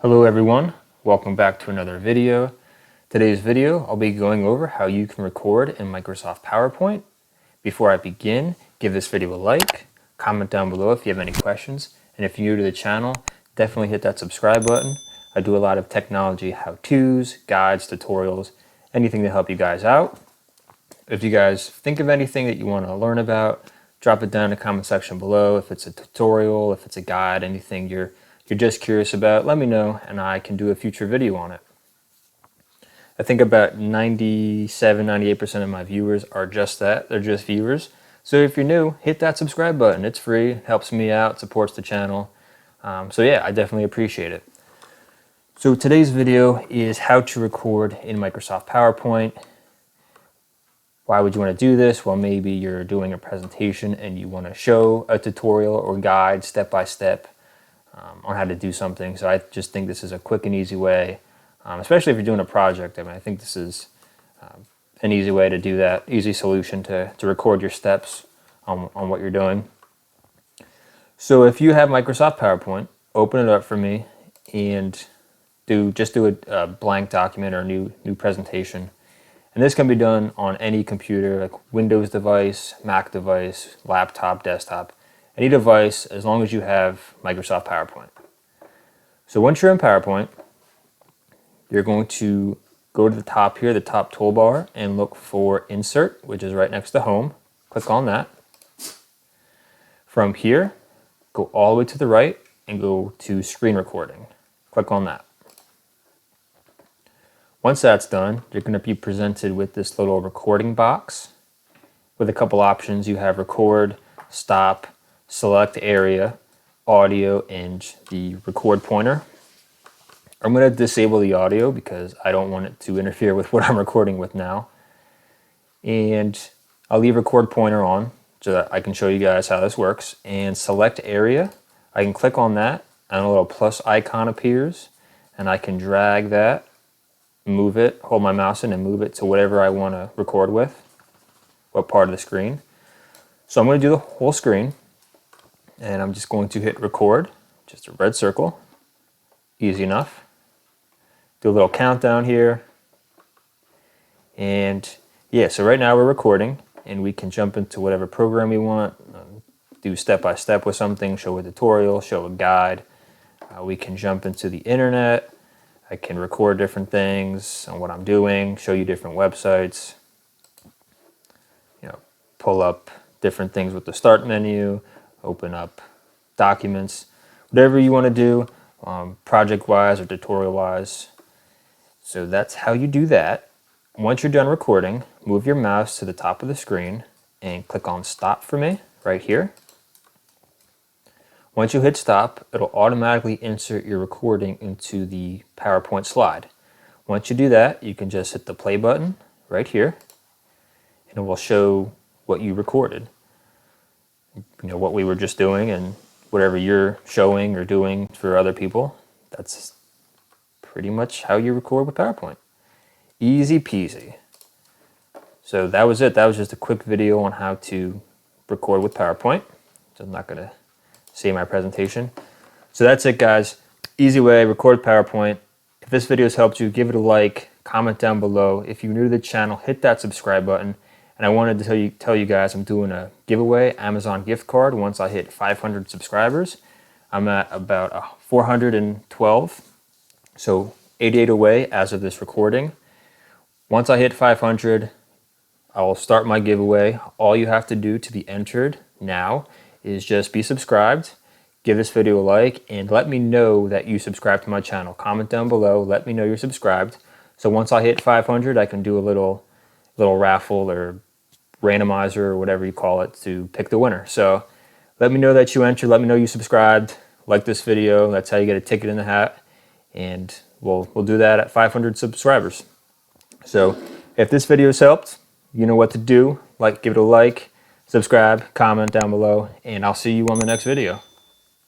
Hello everyone, welcome back to another video. Today's video I'll be going over how you can record in Microsoft PowerPoint. Before I begin, give this video a like, comment down below if you have any questions, and if you're new to the channel, definitely hit that subscribe button. I do a lot of technology how-tos, guides, tutorials, anything to help you guys out. If you guys think of anything that you want to learn about, drop it down in the comment section below. If it's a tutorial, if it's a guide, anything you're just curious about, let me know and I can do a future video on it. I think about 97-98% of my viewers are just that. They're just viewers. So if you're new, hit that subscribe button. It's free, it helps me out, supports the channel. So yeah, I definitely appreciate it. So today's video is how to record in Microsoft PowerPoint. Why would you want to do this? Well, maybe you're doing a presentation and you want to show a tutorial or guide step by step on how to do something. So I just think this is a quick and easy way, especially if you're doing a project. I mean, I think this is an easy way to do that, easy solution to record your steps on what you're doing. So if you have Microsoft PowerPoint, open it up for me and do a blank document or a new presentation. And this can be done on any computer, like Windows device, Mac device, laptop, desktop. Any device, as long as you have Microsoft PowerPoint. So once you're in PowerPoint, you're going to go to the top here, the top toolbar, and look for Insert, which is right next to Home. Click on that. From here, go all the way to the right and go to Screen Recording. Click on that. Once that's done, you're going to be presented with this little recording box with a couple options. You have Record, Stop, Select Area, Audio, and the record pointer. I'm going to disable the audio because I don't want it to interfere with what I'm recording with now. And I'll leave record pointer on so that I can show you guys how this works. And Select Area, I can click on that and a little plus icon appears and I can drag that, move it, hold my mouse in and move it to whatever I want to record with, what part of the screen. So I'm going to do the whole screen. And I'm just going to hit record, just a red circle, easy enough. Do a little countdown here. And yeah, so right now we're recording and we can jump into whatever program we want, do step by step with something, show a tutorial, show a guide. We can jump into the internet. I can record different things on what I'm doing, show you different websites, pull up different things with the start menu, open up documents, whatever you want to do, project-wise or tutorial-wise. So that's how you do that. Once you're done recording, move your mouse to the top of the screen and click on Stop for me, right here. Once you hit Stop, it'll automatically insert your recording into the PowerPoint slide. Once you do that, you can just hit the play button right here, and it will show what you recorded. What we were just doing and whatever you're showing or doing for other people. That's pretty much how you record with PowerPoint. Easy peasy. So that was it. That was just a quick video on how to record with PowerPoint. So I'm not going to say my presentation. So that's it, guys. Easy way, record PowerPoint. If this video has helped you, give it a like, comment down below. If you're new to the channel, hit that subscribe button. And I wanted to tell you guys I'm doing a giveaway, Amazon gift card, once I hit 500 subscribers. I'm at about 412, so 88 away as of this recording. Once I hit 500, I will start my giveaway. All you have to do to be entered now is just be subscribed, give this video a like, and let me know that you subscribe to my channel. Comment down below, let me know you're subscribed. So once I hit 500, I can do a little raffle or randomizer or whatever you call it to pick the winner. So let me know that you entered, let me know you subscribed, like this video. That's how you get a ticket in the hat, and we'll do that at 500 subscribers. So if this video has helped, you know what to do. Give it a like, subscribe, comment down below, and I'll see you on the next video.